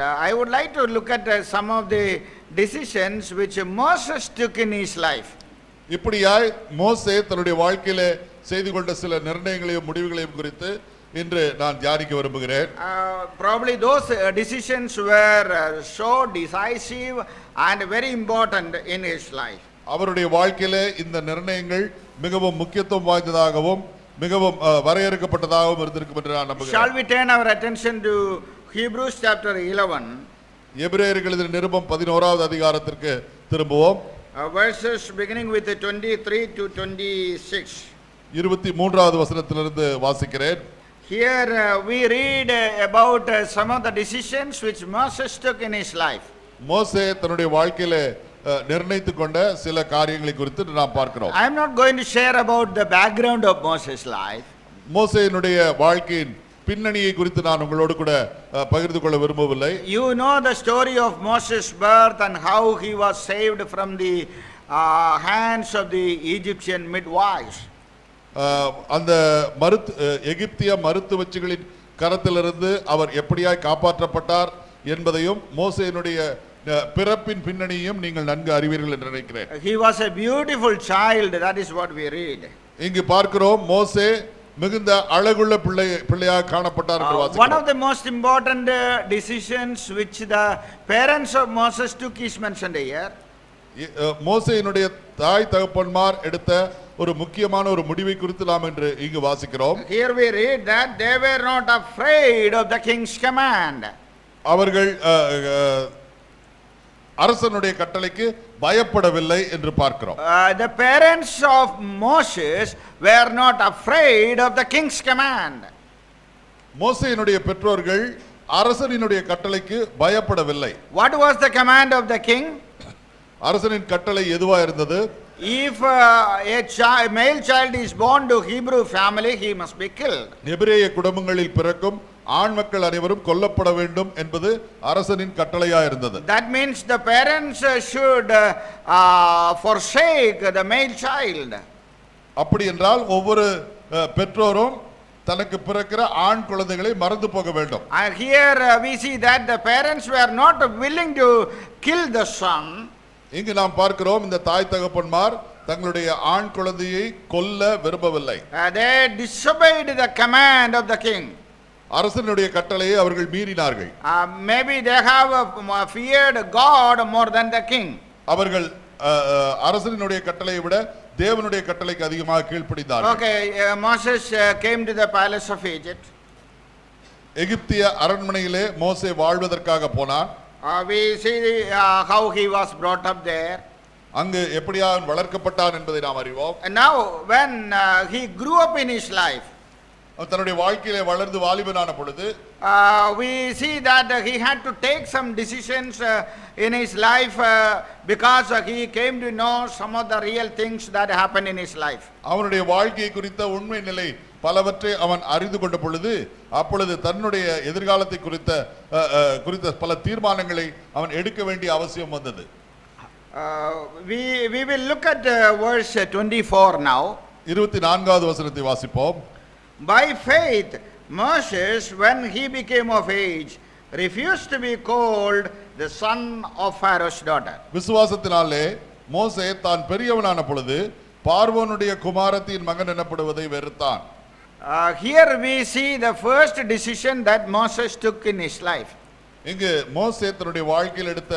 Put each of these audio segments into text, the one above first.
I would like to look at some of the decisions which Moses took in his life. இப்படியாய் மோசே தன்னுடைய வாழ்க்கையிலே செய்து கொண்ட சில நிர்ணயங்களையும் முடிவுகளையும் குறித்து இன்று நான் தியானிக்க விரும்புகிறேன். Probably those decisions were so decisive and very important in his life. அவருடைய வாழ்க்கையிலே இந்த நிர்ணயங்கள் மிகவும் முக்கியத்துவம் வாய்ந்ததாகவும் மிகவும் வரையறுக்கப்பட்டதாகவும் இருந்திருக்கும் என்று நான் நம்புகிறேன். Shall we turn our attention to Hebrews chapter 11? எபிரேயர்கள் எழுதின நிருபம் 11வது அதிகாரத்திற்கு திரும்புவோம். Verses beginning with 23 to 26. 23வது வசனத்திலிருந்து வாசிக்கிறேன். Here we read about some of the decisions which Moses took in his life. மோசே தன்னுடைய வாழ்க்கையிலே நிர்ணயித்துக் கொண்ட சில காரியங்களை குறித்து நாம் பார்க்கிறோம். I am not going to share about the background of Moses' life. மோசேயினுடைய வாழ்க்கையின் பின்னணியை குறித்து நான் உங்களோடு கூட பகிர்ந்து கொள்ள விரும்பவில்லை. You know the story of Moses' birth and how he was saved from the hands of the Egyptian midwives. அந்த எகிப்திய மருத்துவச்சிகளின் கரத்திலிருந்து அவர் எப்படியாய் காப்பாற்றப்பட்டார் என்பதையும் மோசேயினுடைய பிறப்பின் பின்னணியையும் நீங்கள் நன்கு அறிவீர்கள் என்று நினைக்கிறேன். He was a beautiful child, that is what we read. இங்கு பார்க்கிறோம் மோசே மிகுந்த அழகுள்ள பிள்ளையாக காணப்பட்டார் என்று வாசிக்கிறோம். One of the most important decisions which the parents of Moses took is mentioned here. மோசேயினுடைய தாய் தகப்பன்மார் எடுத்த ஒரு முக்கியமான ஒரு முடிவை குறித்து நாம் இன்று இங்கு வாசிக்கிறோம். Here we read that they were not afraid of the king's command. அவர்கள் அரசனுடைய கட்டளைக்கு பயப்படவில்லை என்று பார்க்கிறோம். The parents of Moses were not afraid of the king's command. மோசேயினுடைய பெற்றோர்கள் அரசனினுடைய கட்டளைக்கு பயப்படவில்லை. What was the command of the king? அரசனின் கட்டளை எதுவா இருந்தது? If a male child is born to Hebrew family, he must be killed. எபிரேய குடும்பங்களில் பிறக்கும் ஆண் மக்கள் அனைவரும் கொல்லப்பட வேண்டும் என்பது அரசனின் கட்டளையா இருந்தது. That means the parents should forsake the male child. அப்படி என்றால் ஒவ்வொரு பெற்றோரும் தனக்கு பிறக்கிற ஆண் குழந்தைகளை மறந்து போக வேண்டும். And here we see that the parents were not willing to kill the son. இங்கு நாம் பார்க்கிறோம் இந்த தாய் தகப்பன்மார் தங்களுடைய ஆண் குழந்தையை கொல்ல விரும்பவில்லை. They disobeyed the command of the king. அரசனுடைய கட்டளையை அவர்கள் மீறினார்கள். Maybe they have feared God more than the king. அவர்கள் அரசனுடைய கட்டளையை விட தேவனுடைய கட்டளைக்கு அதிகமாக கீழ்ப்படிந்தார்கள். Okay, Moses came to the palace of Egypt. எகிப்திய அரண்மனையிலே மோசே வாழ்வதற்காக போனான். We see how he was brought up there. அங்கு எப்படியா வளர்க்கப்பட்டான் என்பதை நாம் அறிவோம். And now when he grew up in his life, தன்னுடைய வாழ்க்கையிலே வளர்ந்து வாலிபனான பொழுது we see that he had to take some decisions in his life because he came to know some of the real things that happened in his life. அவனுடைய வாழ்க்கை குறித்த உண்மை நிலை பலவற்றை அவன் அறிந்து கொண்ட பொழுது அப்பொழுது தன்னுடைய எதிர்காலத்தை குறித்த பல தீர்மானங்களை அவன் எடுக்க வேண்டிய அவசியம் வந்தது. We will look at verse 24 now. 24வது வசனத்தை வாசிப்போம். By faith Moses, when he became of age, refused to be called the son of Pharaoh's daughter. விசுவாசத்தினாலே மோசே தான் பெரியவனான பொழுது பார்வோனுடைய குமாரத்தின் மகன் எனப்படுவதை வெறுத்தான். Here we see the first decision that Moses took in his life. இங்கு மோசே தன்னுடைய வாழ்க்கையில் எடுத்த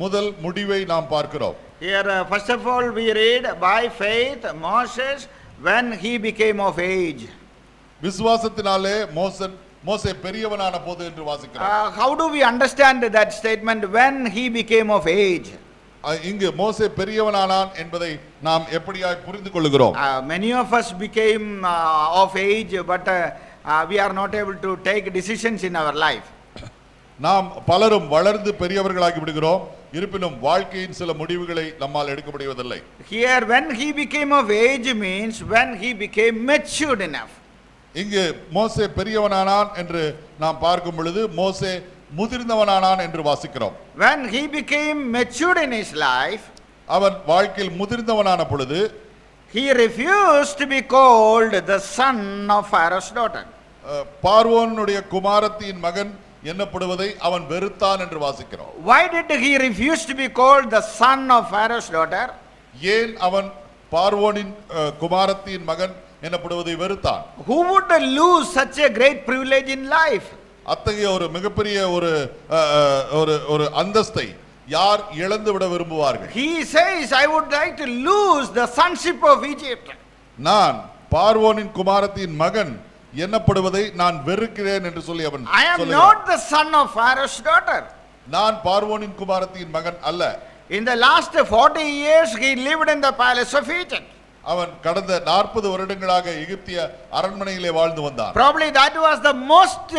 முதல் முடிவை நாம் பார்க்கிறோம். Here first of all we read by faith Moses when he became of age. விசுவாசத்தினாலே மோசே பெரியவனான போது என்று வாசிக்கிறோம். How do we understand that statement when he became of age? இங்கு மோசே பெரியவனானான் என்பதை நாம் எப்படியாய் புரிந்து கொள்கிறோம்? Many of us became of age but we are not able to take decisions in our life. நாம் பலரும் வளர்ந்து பெரியவர்களாகி விடுகிறோம், இருப்பினும் வாழ்க்கையின் சில முடிவுகளை நம்மால் எடுக்க முடிவதில்லை. Here when he became of age means when he became matured enough. இங்கு மோசே பெரியவனானான் என்று நாம் பார்க்கும் பொழுது மோசே முதிர்ந்தவனானான் என்று வாசிக்கிறோம். When he became matured in his life, அவன் வாழ்க்கையில் முதிர்ந்தவனான பொழுது he refused to be called the son of Pharaoh's daughter. பார்வோனுடைய குமாரத்தின் மகன் எண்ணப்படுவதை அவன் வெறுத்தான் என்று வாசிக்கிறோம். Why did he refuse to be called the son of Pharaoh's daughter? ஏன் அவன் பார்வோனின் குமாரத்தின் மகன் எனப்படுவதை வெறுத்தான்? Who would lose such a great privilege in life? அத்தகைய ஒரு மிகப்பெரிய ஒரு அந்தஸ்தை யார் இழந்து விட விரும்புவார்கள்? He says, I would like to lose the sonship of Egypt. நான் பார்வோனின் குமாரத்தின் மகன் என்னப்படுவதை நான் வெறுக்கிறேன் என்று சொல்லி அவன் I am சொல்லுகிறான். not the son of Pharaoh's daughter. நான் பார்வோனின் குமாரத்தின் மகன் அல்ல. In the last 40 years he lived in the palace of Egypt. அவன் கடந்த 40 வருடங்களாக எகிப்திய அரண்மனையிலே வாழ்ந்து வந்தான். Probably that was the most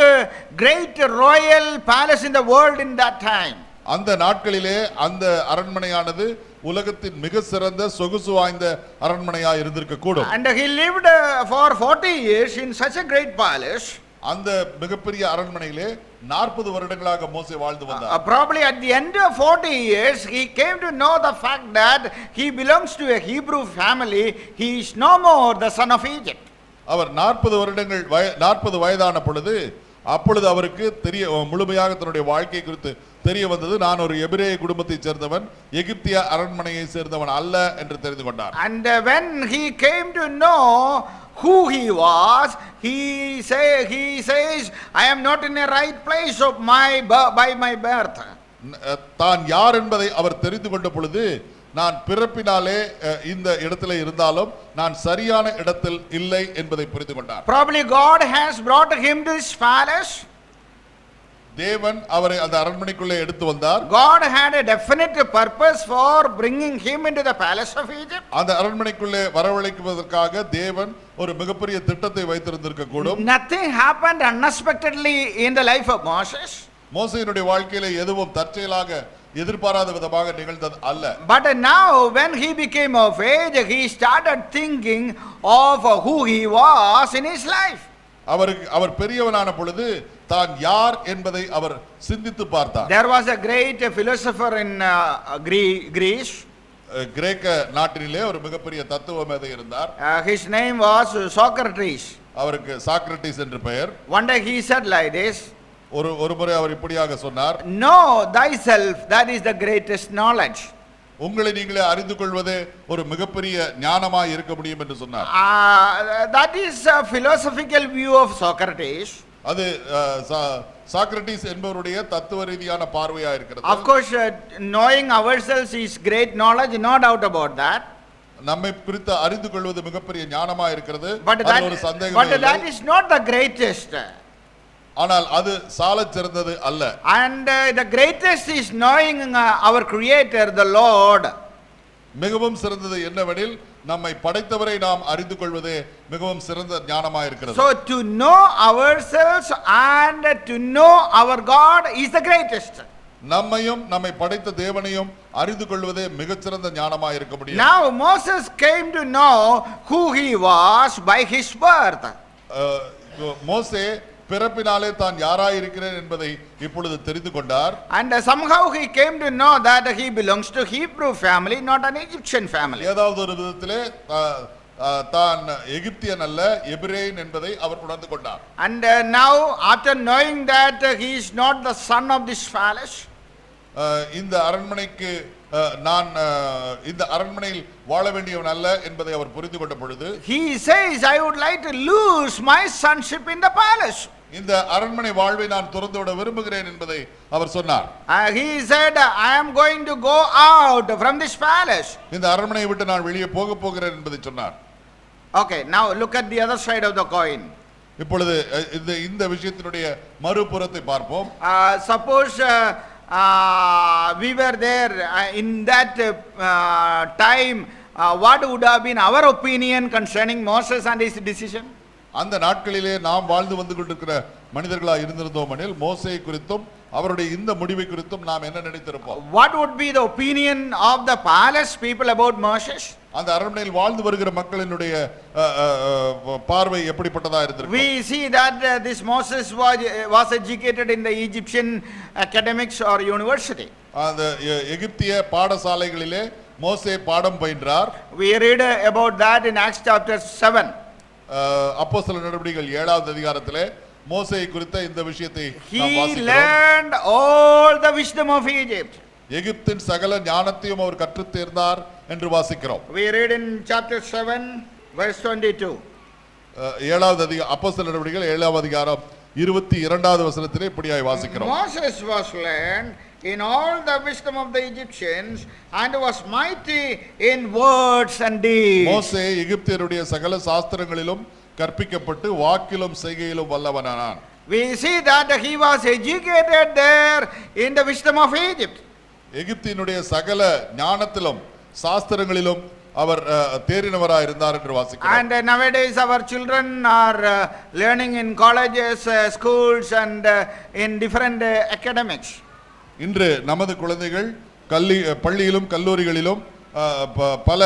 great royal palace in the world in that time. அந்த நாட்களிலே அந்த அரண்மனையானது உலகத்தின் மிக சிறந்த சொகுசு வாய்ந்த அரண்மனையா இருந்திருக்க கூடும். And he lived for 40 years in such a great palace. அந்த மிகப்பெரிய அரண்மனையிலே 40 வருடங்களாக மோசே வாழ்ந்து வந்தார். Probably at the end of 40 years he came to know the fact that he belongs to a Hebrew family. He is no more the son of Egypt. அவர் 40 வயதான பொழுது அப்பொழுது அவருக்கு முழுமையாக தன்னுடைய வாழ்க்கை குறித்து தெரிய வந்தது. நான் ஒரு எபிரேய குடும்பத்தைச் சேர்ந்தவன், எகிப்திய அரண்மனையை சேர்ந்தவன் அல்ல என்று தெரிந்து கொண்டார். And when he came to know who he was, he says, I am not in a right place of by my birth. தான் யார் என்பதை அவர் தெரிந்து கொண்ட பொழுது, நான் பிறப்பினாலே இந்த இடத்திலே இருந்தாலும் நான் சரியான இடத்தில் இல்லை என்பதை புரிந்து கொண்டார். Probably God has brought him to this palace. தேவன் அவரை அந்த அரண்மனைக்குள்ளே எடுத்து வந்தார். God had a definite purpose for bringing him into the palace of Egypt. அந்த அரண்மனைக்குள்ளே வரவழைக்குவதற்காக தேவன் ஒரு மிகப்பெரிய திட்டத்தை வைத்திருந்திருக்க கூடும். Nothing happened unexpectedly in the life of Moses. மோசேயினுடைய வாழ்க்கையிலே எதுவும் தற்செயலாக எதிர்பாராத விதமாக நிகழ்ந்தது அல்ல. But now when he became of age, he started thinking of who he was in his life. அவர் பெரியவனான பொழுது தான் யார் என்பதை அவர் சிந்தித்து பார்த்தார். There was a great philosopher in Greece. கிரேக்க நாட்டிலே ஒரு மிகப்பெரிய தத்துவ மேதை இருந்தார். His name was Socrates. அவருக்கு சாக்ரட்டிஸ் என்று பெயர். One day he said like this. ஒரு முறை அவர் இப்படியாக சொன்னார், Know thyself, that is the greatest knowledge. உங்களை நீங்களே அறிந்து கொள்வதே ஒரு மிகப்பெரிய ஞானமாய் இருக்க முடியும் என்று சொன்னார். That is a philosophical view of Socrates. அது சாக்ரட்டிஸ் என்பவருடைய தத்துவ ரீதியான பார்வையா இருக்கிறது. Of course, knowing ourselves is great knowledge, no doubt about that. நம்மை குறித்து அறிந்து கொள்வது மிகப்பெரிய ஞானமா இருக்கிறது. But that is not the greatest. ஆனால் அது சாலச் சிறந்தது அல்ல. And the greatest is knowing our creator, the Lord. மிகவும் சிறந்தது என்னவெனில் நம்மை படைத்தவரை நாம் அறிந்து கொள்வதே மிகவும் சிறந்த ஞானமாக இருக்கிறது. So to know ourselves and to know our God is the greatest. நம்மையும் நம்மை படைத்த தேவனையும் அறிந்து கொள்வதே மிகச்சிறந்த ஞானமாக இருக்க முடியும். Now Moses came to know who he was by his birth. மோசே பிறப்பினாலே தான் யாராய் இருக்கிறேன் என்பதை இப்பொழுது தெரிந்து கொண்டார். And somehow he came to know that he belongs to Hebrew family, not an Egyptian family. ஏதாவது ஒரு விதத்திலே தான் எகிப்தியன் அல்ல, எபிரேயன் என்பதை அவர் உணர்ந்து கொண்டார். And now after knowing that he is not the son of this palace, இந்த அரண்மனைக்கு நான் இந்த அரண்மனையில் வாழ வேண்டியவன் அல்ல என்பதை அவர் புரிந்து கொண்ட பொழுது, he says, I would like to lose my sonship in the palace. இந்த அரண்மனை வாழ்வை நான் துறந்து விட விரும்புகிறேன் என்பதை அவர் சொன்னார். He said, I am going to go out from this palace. இந்த அரண்மனையை விட்டு நான் வெளியே போகிறேன் என்பதை சொன்னார். Okay, now look at the other side of the coin. இப்பொழுது இந்த விஷயத்தினுடைய மறுபுறத்தை பார்ப்போம். Suppose we were there in that time, what would have been our opinion concerning Moses and his decision? அந்த நாட்களிலே நாம் வாழ்ந்து வந்து கொண்டிருக்கிற மனிதர்களா இருந்திருந்தோமெனில் மோசே குறித்தும் அவருடைய இந்த முடிவை குறித்தும் நாம் என்ன நினைத்திருப்போம்? What would be the opinion of the palace people about Moses? அந்த அரண்மனையில் வாழ்ந்து வருகிற மக்களினுடைய பார்வை எப்படிப்பட்டதா இருந்திருக்கும்? We see that this Moses was educated in the Egyptian academics or university. அந்த எகிப்திய பாடசாலைகளிலே மோசே பாடம் பயின்றார். We read about that in Acts chapter 7. அப்போஸ்தலர் நடவடிக்கைகள் 7வது அதிகாரத்திலே மோசேயை குறித்த இந்த விஷயத்தை நாம் He வாசிக்கிறோம். learned all the wisdom of Egypt. எகிப்தின் சகல ஞானத்தையும் அவர் கற்றுத் தேர்ந்தார் என்று வாசிக்கிறோம். We read in chapter 7 verse 22. ஏழாவது அப்போஸ்தலர் நடவடிக்கைகள் 7ஆம் அதிகாரம் 22வது வசனத்திலே இப்படியாய் வாசிக்கிறோம். Moses was learned in all the wisdom of the Egyptians and was mighty in words and deeds. மோசே எகிப்தியருடைய சகல சாஸ்திரங்களிலும் கற்பிக்கப்பட்டு வாக்கிலும் செய்கையிலும் வல்லவனானான். We see that he was educated there in the wisdom of Egypt. எகிப்தினுடைய சகல ஞானத்திலும் சாஸ்திரங்களிலும் அவர் தேறினவராய் இருந்தார் என்று வாசிக்கிறோம். And nowadays our children are learning in colleges, schools and in different academics. இன்று நமது குழந்தைகள் பள்ளியிலும் கல்லூரிகளிலும் பல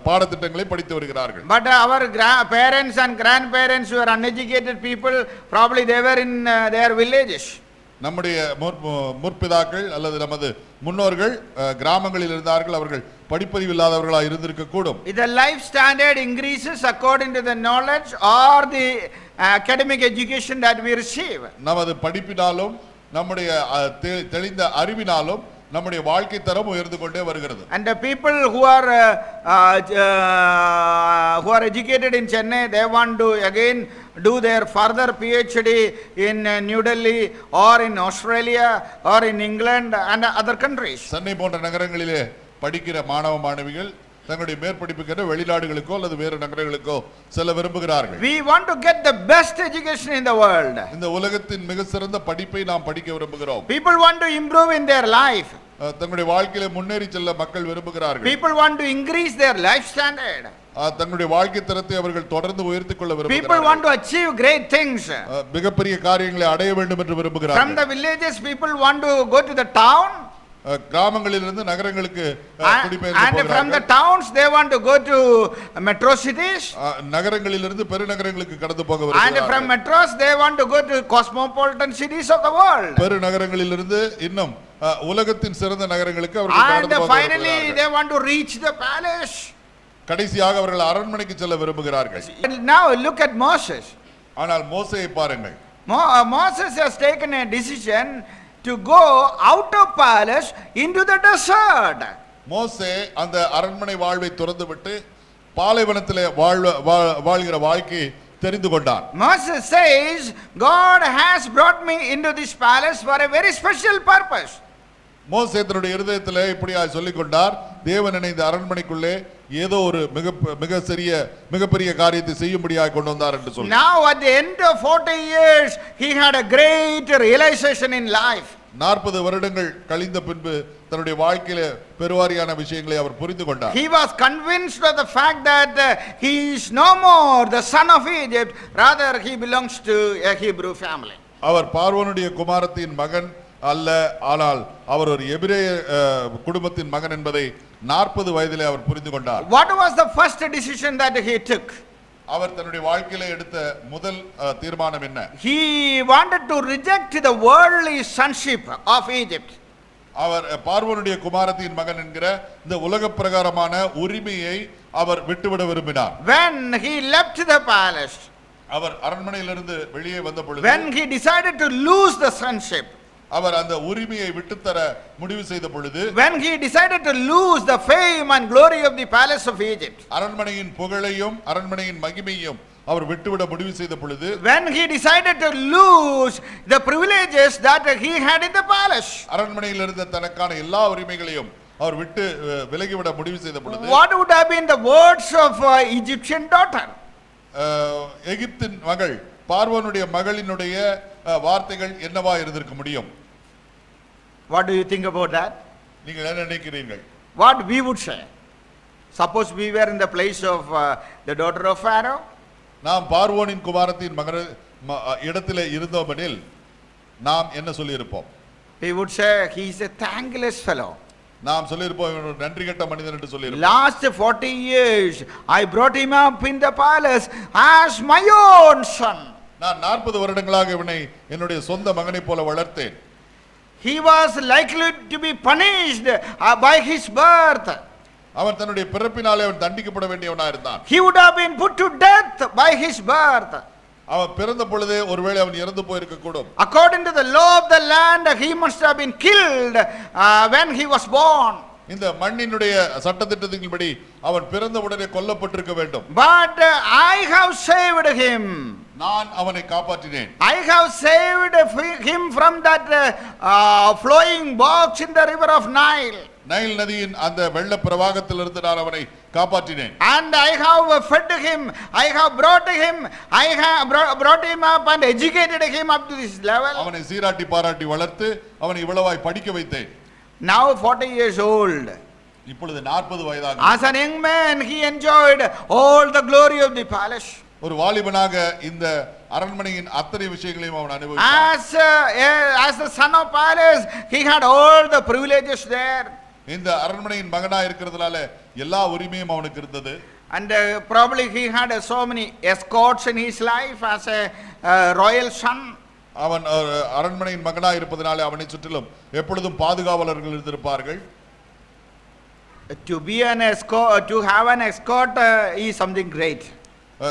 பாடத்திட்டங்களை படித்து வருகிறார்கள். But our parents and grandparents who are uneducated people, probably they were in their villages. நம்முடைய முற்பிதாக்கள் அல்லது நமது முன்னோர்கள் கிராமங்களில் இருந்தார்கள். அவர்கள் படிப்பறிவு இல்லாதவர்களாக இருந்திருக்க கூடும். The life standard increases according to the knowledge or the academic education that we receive. நமது படிப்பினாலும் நம்முடைய தெளிந்த அறிவினாலும் நம்முடைய வாழ்க்கை தரம் உயர்ந்து கொண்டே வருகிறது. And the people who are educated in Chennai, they want to again do their further PhD in New Delhi or in Australia or in England and other countries. Chennai போன்ற நகரங்களிலே படிக்கிற மாணவ மாணவிகள் தங்களுடைய மேற்படிப்புக்கு வெளிநாடுகளுக்கோ அல்லது வேறு நகரங்களுக்கோ செல்ல விரும்புகிறார்கள். We want to get the best education in the world. இந்த உலகத்தின் மிக சிறந்த படிப்பை நாம் படிக்க விரும்புகிறோம். People want to improve in their life. தங்களுடைய வாழ்க்கையில முன்னேறி செல்ல மக்கள் விரும்புகிறார்கள். People want to increase their life standard. தங்களுடைய வாழ்க்கை தரத்தை அவர்கள் தொடர்ந்து உயர்த்திக் கொள்ள விரும்புகிறார்கள். People want to achieve great things. மிகப்பெரிய காரியங்களை அடைய வேண்டும் என்று விரும்புகிறார்கள். From the villages people want to go to the town. கிராமங்களிலிருந்து நகரங்களுக்கு குடிபெயர்ந்து போகிறார்கள். And from the towns they want to go to metro cities. நகரங்களிலிருந்து பெருநகரங்களுக்கு கடந்து போக விரும்புகிறார்கள். And from metros they want to go to cosmopolitan cities of the world. பெருநகரங்களிலிருந்து இன்னும் உலகத்தின் சிறந்த நகரங்களுக்கு அவர்கள் கடந்து போக விரும்புகிறார்கள். And finally they want to reach the palace. கடைசியாக அவர்கள் அரண்மனைக்கு செல்ல விரும்புகிறார்கள். Now look at Moses. ஆனால் மோசேயை பாருங்கள். Moses has taken a decision to go out of palace into the desert. மோசே அந்த அரண்மனை வாழ்வை துறந்துவிட்டு பாலைவனத்திலே வாழ்கிற வாழ்க்கையை தெரிந்து கொண்டான். Moses says, God has brought me into this palace for a very special purpose. மோசே தன்னுடைய இருதயத்திலே இப்படியாய் சொல்லிக் கொண்டார், தேவன் என்னை இந்த அரண்மனைக்குள்ளே ஏதோ ஒரு மிகப்பெரிய காரியத்தை செய்யும்படியாக கொண்டு வந்தார் என்று சொல்லி. Now at the end of 40 years he had a great realization in life. 40 வருடங்கள் கழிந்த பின்பு தன்னுடைய வாழ்க்கையில பெருவாரியான விஷயங்களை அவர் புரிந்து கொண்டார். He was convinced of the fact that he is no more the son of Egypt, rather he belongs to a Hebrew family. அவர் பார்வோனுடைய குமாரத்தின் மகன் அல்ல, ஆனால் அவர் ஒரு எபிரேய குடும்பத்தின் மகன் என்பதை 40 வயதிலே அவர் புரிந்து கொண்டார். What was the first decision that he took? அவர் தன்னுடைய வாழ்க்கையில எடுத்த முதல் தீர்மானம் என்ன? He wanted to reject the worldly sonship of Egypt. அவர் பார்வோனுடைய குமாரத்தின் மகன் என்கிற இந்த உலக பிரகாரமான உரிமையை அவர் விட்டுவிட விரும்பினார். When he left the palace, அவர் அரண்மனையிலிருந்து வெளியே வந்த பொழுது, when he decided to lose the sonship, அவர் அந்த உரிமையை விட்டுத்தர முடிவு செய்த பொழுது, when he decided to lose the fame and glory of the palace of Egypt, அரண்மனையின் புகழையும் அரண்மனையின் மகிமையும் அவர் விட்டுவிட முடிவு செய்த பொழுது, when he decided to lose the privileges that he had in the palace, அரண்மனையில் இருந்த தனக்கான எல்லா உரிமைகளையும் அவர் விட்டு விலகிவிட முடிவு செய்த பொழுது, what would have been the words of Egyptian daughter? எகிப்தின் மகள் பார்வோனுடைய மகளினுடைய வார்த்தைகள் என்னவா இருந்திருக்க முடியும்? What do you think about that? நீங்கள் என்ன நினைக்கிறீர்கள்? What we would say? Suppose we were in the place of the daughter of Pharaoh. நாம் பார்வோனின் குமாரத்தின் மகள் இடத்திலே இருந்தோமெனில் நாம் என்ன சொல்லி இருப்போம்? We would say he is a thankless fellow. நாம் சொல்லி இருப்போம் நன்றி கெட்ட மனிதன் என்று சொல்லி இருப்போம். Last 40 years I brought him up in the palace as my own son. நான் 40 வருடங்களாக இவனை என்னுடைய சொந்த மகனை போல வளர்த்தேன். He was likely to be punished by his birth. அவன் தன்னுடைய பிறப்பினாலே அவன் தண்டிக்கப்பட வேண்டியவனாக இருந்தான். He would have been put to death by his birth. அவன் பிறந்த பொழுதே ஒருவேளை அவன் இறந்து போயிருக்க கூடும். According to the law of the land, he must have been killed when he was born. இந்த மண்ணினுடைய சட்டதிட்டத்தின்படி அவன் பிறந்த உடனே கொல்லப்பட்டிருக்க வேண்டும். But I have saved him. நான் அவனை காப்பாற்றினேன். I have saved him from that flowing box in the river of Nile. Nile நதியின் அந்த வெள்ள பிரவாகத்திலிருந்து நான் அவனை காப்பாற்றினேன். And I have fed him, I have brought him, I have brought him up and educated him up to this level. அவனை சீராட்டி பாராட்டி வளர்த்து அவனை இவ்வளவாய் படிக்க வைத்தேன். Now 40 years old. இப்பொழுது 40 வயதாகும். As an young man he enjoyed all the glory of the palace. ஒரு வாலிபனாக இந்த அரண்மனையின் அத்தனை விஷயங்களையும் அவன் அனுபவித்தான். As the son of palace he had all the privileges there. இந்த அரண்மனையின் மகனா இருக்கிறதுனால எல்லா உரிமையும் அவனுக்கு இருந்தது. And probably he had so many escorts in his life as a royal son. அவன் அரண்மனையின் மகனா இருப்பதனால அவனை சுற்றிலும் எப்பொழுதும் பாதுகாவலர்கள் இருந்திருப்பார்கள். To be an escort, to have an escort is something great.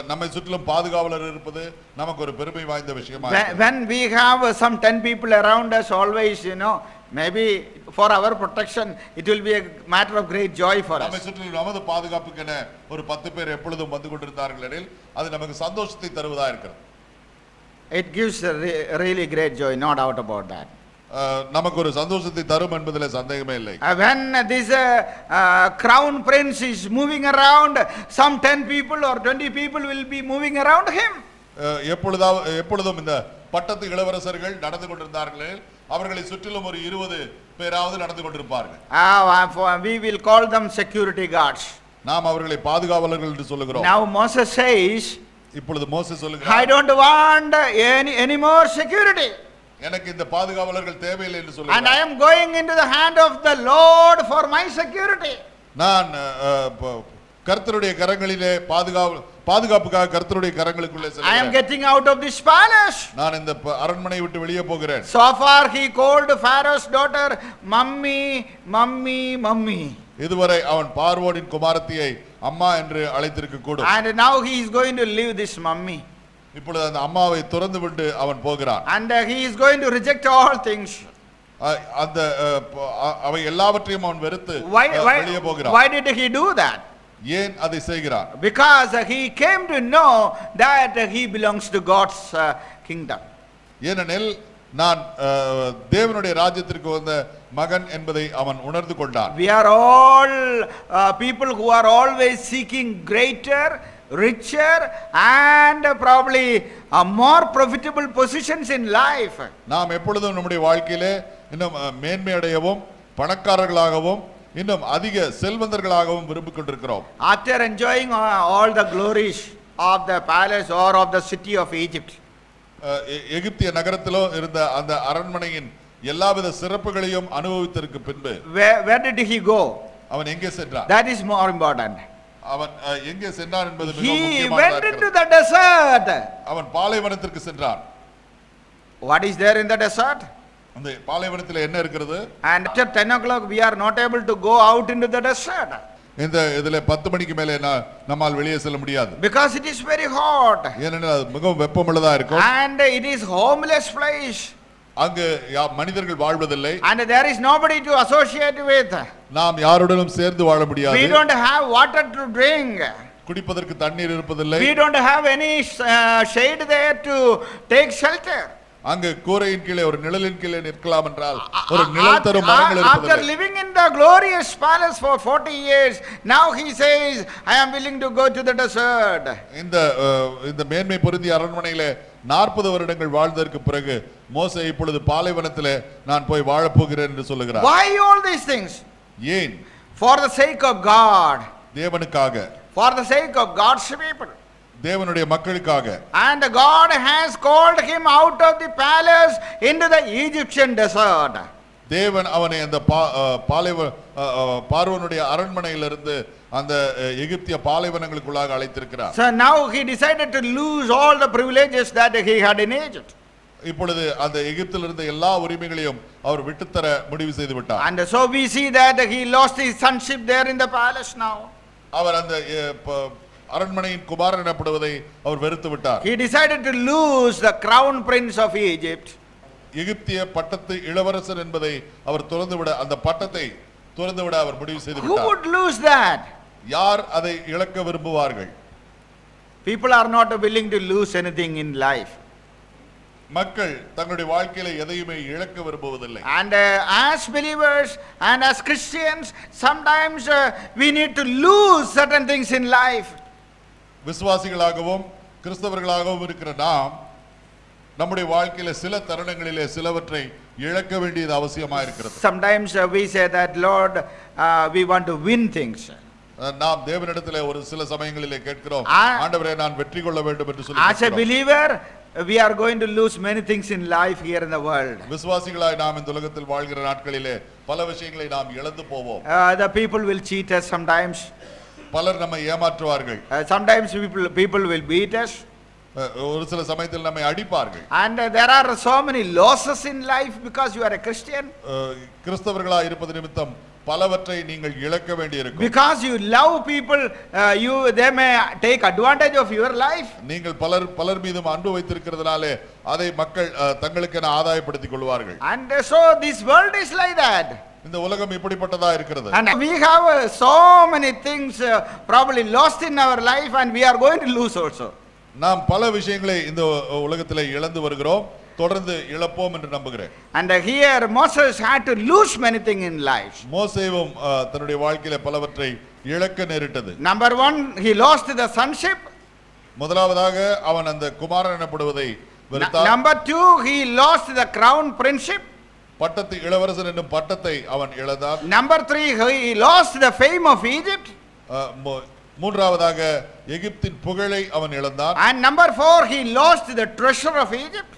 நம்மை சுற்றிலும் பாதுகாவலர் இருப்பது நமக்கு ஒரு பெருமை வாய்ந்த விஷயமா இருக்கு. When we have some 10 people around us always, maybe for our protection it will be a matter of great joy for us. நம்மை சுற்றிலும் நமது பாதுகாப்புக்கென ஒரு 10 பேர் எப்பொழுதும் வந்து கொண்டிருந்தார்கள் எனில் அது நமக்கு சந்தோஷத்தை தருவதா இருக்கிறது. It gives a really great joy, no doubt about that. நமக்கு ஒரு சந்தோஷத்தை தரும் என்பதிலே சந்தேகமே இல்லை. When this crown prince is moving around, some 10 people or 20 people will be moving around him. எப்பொழுதும் இந்த பட்டத்து இளவரசர்கள் நடந்து கொண்டிருந்தார்கள், அவர்களை சுற்றிலும் ஒரு 20 பேராவது நடந்து கொண்டிருப்பார்கள். We will call them security guards. நாம் அவர்களை பாதுகாவலர்கள் என்று சொல்லுகிறோம். Now Moses says, இப்பொழுது மோசே சொல்லுகிறார், I don't want any more security. எனக்கு இந்த பாதுகாவலர்கள் தேவையில்லை என்று சொல்லுகிறார். And I am going into the hand of the Lord for my security. நான் கர்த்தருடைய கரங்களிலே பாதுகாப்புக்காக கர்த்தருடைய கரங்களுக்குள்ளே செல்கிறேன். I am getting out of this palace. நான் இந்த அரண்மனை விட்டு வெளியே போகிறேன். So far he called Pharaoh's daughter mummy, mummy, mummy. இதுவரை அவன் பார்வோனின் குமாரத்தியை அம்மா என்று அழைத்திருக்க கூடும். And now he is going to leave this mummy. இப்பொழுது அந்த அம்மாவை துறந்து விட்டு அவன் போகிறான். And he is going to reject all things. அந்த அவை எல்லாவற்றையும் அவன் வெறுத்து வெளியே போகிறான். Why did he do that? ஏன் அதை செய்கிறான்? Because he came to know that he belongs to God's kingdom. ஏனெனில் நான் தேவனுடைய ராஜ்யத்திற்கு வந்த மகன் என்பதை அவன் உணர்ந்து கொண்டான். We are all people who are always seeking greater, richer and probably more profitable positions in life. நாம் எப்பொழுதும் நம்முடைய வாழ்க்கையிலே இன்னும் மேன்மை அடையவும் பணக்காரர்களாகவும் இன்னும் அதிக செல்வந்தர்களாகவும் விரும்பிக் கொண்டிருக்கிறோம். After enjoying all the glories of the palace or of the city of Egypt, எகிப்திய நகரத்திலோ இருந்த அந்த அரண்மனையின் எல்லாவித சிறப்புகளையும் அனுபவித்ததற்கு பின்பு where did he go? அவன் எங்கே சென்றான்? That is more important. அவன் எங்கே சென்றான் என்பது மிகவும் He முக்கியமானது. went into the desert. அவன் பாலைவனத்திற்கு சென்றான். What is there in the desert? அந்த பாலைவனத்தில் என்ன இருக்கிறது? And after 10 o'clock we are not able to go out into the desert. இந்த இதிலே 10 மணிக்கு மேலே நம்மால் வெளியே செல்ல முடியாது. Because it is very hot. ஏனென்றால் அது மிகவும் வெப்பமுள்ளதா இருக்கும். And it is homeless place. அங்கு மனிதர்கள் வாழ்வதில்லை. And there is nobody to associate with. நாம் யாருடனும் சேர்ந்து வாழ முடியாது. We don't have water to drink. குடிப்பதற்கு தண்ணீர் இருப்பதில்லை. We don't have any shade there to take shelter. அங்கு கூரையின் கீழே ஒரு நிழலின் கீழே நிற்கலாம் என்றால் ஒரு நிழல் தரும் மரங்கள் இருப்பதில்லை. After living in the glorious palace for 40 years, now he says, I am willing to go to the desert. இந்த மேன்மை பொருந்திய அரண்மனையிலே 40 வருடங்கள் வாழ்ந்ததற்கு பிறகு மோசே இப்பொழுது பாலைவனத்திலே நான் போய் வாழப் போகிறேன் என்று சொல்லுகிறார். Why all these things? ஏன்? For the sake of God. தேவனுக்காக. For the sake of God's people. தேவனுடைய மக்களுக்காக. And God has called him out of the palace into the Egyptian desert. தேவன் அவனை அந்த பார்வோனுடைய அரண்மனையிலிருந்து அந்த எகிப்திய பாலைவனங்களுக்குள்ளாக அழைத்திருக்கிறார். So now he decided to lose all the privileges that he had in Egypt. இப்பொழுது அந்த எகிப்தில் இருந்த எல்லா உரிமைகளையும் அவர் விட்டுத்தர முடிவு செய்து விட்டார். And so we see that he lost his sonship there in the palace now. அவர் அந்த அரண்மனையின் குமாரன் எனப்படுவதை அவர் வெறுத்து விட்டார். He decided to lose the crown prince of Egypt. எகிப்திய பட்டத்து இளவரசர் என்பதை அவர் துறந்துவிட, அந்த பட்டத்தை துறந்துவிட அவர் முடிவு செய்து Who விட்டார். would lose that? யார் அதை இழக்க விரும்புவார்கள்? People are not willing to lose anything in life. மக்கள் தங்களுடைய வாழ்க்கையில எதையுமே இழக்க விரும்புவதில்லை. And as believers and as Christians, sometimes we need to lose certain things in life. விசுவாசிகளாகவும் கிறிஸ்தவர்களாகவும் இருக்கிற நாம் நம்முடைய வாழ்க்கையில சில தருணங்களிலே சிலவற்றை இழக்க வேண்டியது அவசியமா இருக்கிறது. Sometimes we say that, Lord, we want to win things. நாம் தேவனிடத்திலே ஒரு சில சமயங்களிலே கேட்கிறோம், Ah. ஆண்டவரே நான் வெற்றி கொள்ள வேண்டும் என்று சொல்லி As a கேட்கிறோம். believer, we are going to lose many things in life here in the world. விசுவாசிகளாய் நாம் இந்த உலகத்தில் வாழ்கிற நாட்களிலே பல விஷயங்களை நாம் இழந்து போவோம். The people will cheat us sometimes. பலர் நம்மை ஏமாற்றுவார்கள். Sometimes people will beat us. ஒரு சில சமயத்தில் நம்மை அடிப்பார்கள். And there are so many losses in life because you are a Christian. கிறிஸ்தவர்களாய் இருப்பது நிமித்தம் பலவற்றை நீங்கள் இழக்க வேண்டியிருக்கும். Because you love people, they may take advantage of your life. நீங்கள் பலர் மீதும் அன்பு வைத்திருக்கிறதுனாலே அதை மக்கள் தங்களுக்கென ஆதாயப்படுத்திக் கொள்வார்கள். And so this world is like that. இந்த உலகம் இப்படிப்பட்டதா இருக்கிறது. And we have so many things probably lost in our life, and we are going to lose also. நாம் பல விஷயங்களை இந்த உலகத்திலே இழந்து வருகிறோம், தொடர்ந்து இழப்போம் என்று நம்புகிறேன். And here Moses had to lose many things in life. மோசேவும் தன்னுடைய வாழ்க்கையில பலவற்றை இழக்க நேரிட்டது. Number 1, he lost the sonship. முதலாவதாக அவன் அந்த குமாரன் எனப்படுவதை வெறுத்தான். Number 2, he lost the crown princeship. பட்டத்து இளவரசன் என்னும் பட்டத்தை அவன் இழந்தான். Number 3, he lost the fame of Egypt. மூன்றாவதாக எகிப்தின் புகழை அவன் இழந்தான். And number 4, he lost the treasure of Egypt.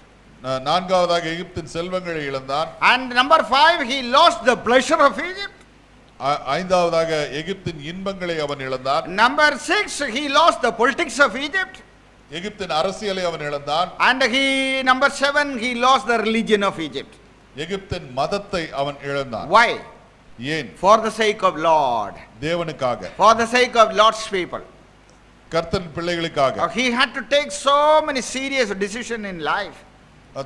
நான்காவதாக எகிப்தின் செல்வங்களை இழந்தான். And number 5, he lost the pleasure of Egypt. ஐந்தாவதாக எகிப்தின் இன்பங்களை அவன் இழந்தான். Number 6, he lost the politics of Egypt. எகிப்தின் அரசியலை அவன் இழந்தான். And number 7, he lost the religion of Egypt. எகிப்தின் மதத்தை அவன் இழந்தான். Why? ஏன்? For the sake of Lord. தேவனுக்காக. For the sake of Lord's people. கர்த்தரின் பிள்ளைகளுக்காக. He had to take so many serious decisions in life.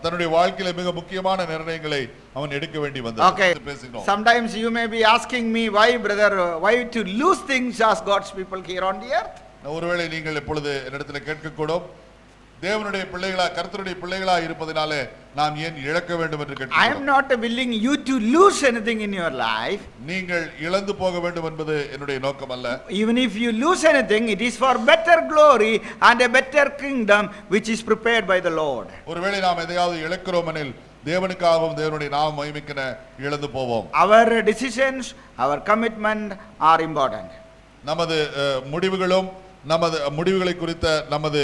தன்னுடைய வாழ்க்கையில மிக முக்கியமான நிர்ணயங்களை அவன் எடுக்க வேண்டி வந்தது. Okay. Sometimes you may be asking me, why brother, why to lose things as God's people here on the earth? ஒருவேளை நீங்கள் இப்பொழுது என்னிடத்தில் கேட்கக்கூடும், தேவனுடைய பிள்ளைகளா கர்த்தருடைய பிள்ளைகளா இருப்பதனாலே நாம் ஏன் இழக்க வேண்டும் என்று கேட்கிறோம். I am not willing you to lose anything in your life. நீங்கள் இழந்து போக வேண்டும் என்பது என்னுடைய நோக்கம் அல்ல. Even if you lose anything, it is for better glory and a better kingdom which is prepared by the Lord. ஒருவேளை நாம் எதையாவது இழக்கிறோமெனில் தேவனுக்காகவும் தேவனுடைய நாம மகிமைக்கென இழந்து போவோம். Our decisions, our commitment are important. நமது முடிவுகளும் நமது முடிவுகளை குறித்த நமது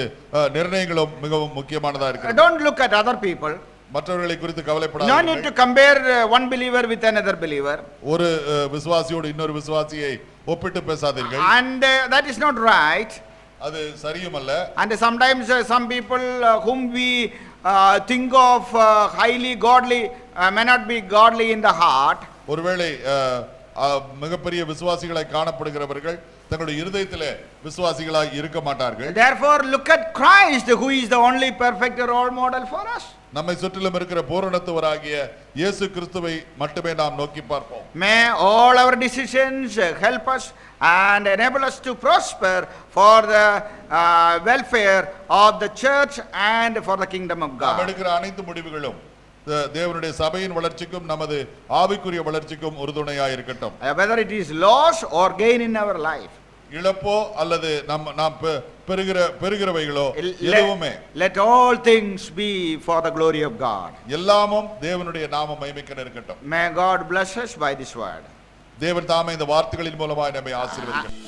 நிர்ணயங்களும் மிகவும் முக்கியமானதா இருக்கு. Don't look at other people. மற்றவர்களை குறித்து கவலைப்படாதீர்கள். No need to compare one believer with another believer. ஒரு விசுவாசியோடு இன்னொரு விசுவாசியை ஒப்பிட்டு பேசாதீர்கள். And that is not right. அது சரியுமல்ல. And sometimes some people whom we think of highly godly may not be godly in the heart. ஒருவேளை மிகப்பெரிய விசுவாசிகளாய் காணப்படுகிறவர்கள் தங்களுடைய இருதயத்திலே விசுவாசிகளாய் இருக்க மாட்டார்கள். Therefore look at Christ, who is the only perfect role model for us. நம்மை சுற்றிலும் இருக்கிற பூரணத்துவராகிய இயேசு கிறிஸ்துவை மட்டுமே நாம் நோக்கி பார்ப்போம். May all our decisions help us and enable us to prosper for the welfare of the church and for the kingdom of God. நாம் எடுக்கிற அனைத்து முடிவுகளும் தேவனுடைய சபையின் வளர்ச்சிக்கும் நமது ஆவிக்குரிய வளர்ச்சிக்கும் உறுதுணையாக இருக்கட்டும். Whether it is loss or gain in our life. இழப்போ அல்லது நாம் பெறுகிறவைகளோ எதுவுமே. Let all things be for the glory of God. எல்லாமும் தேவனுடைய நாம மகிமைக்கென இருக்கட்டும். May God bless us by this word. தேவன் தாமே இந்த வார்த்தைகளின் மூலமாக நம்மை ஆசீர்வதிக்கட்டும்.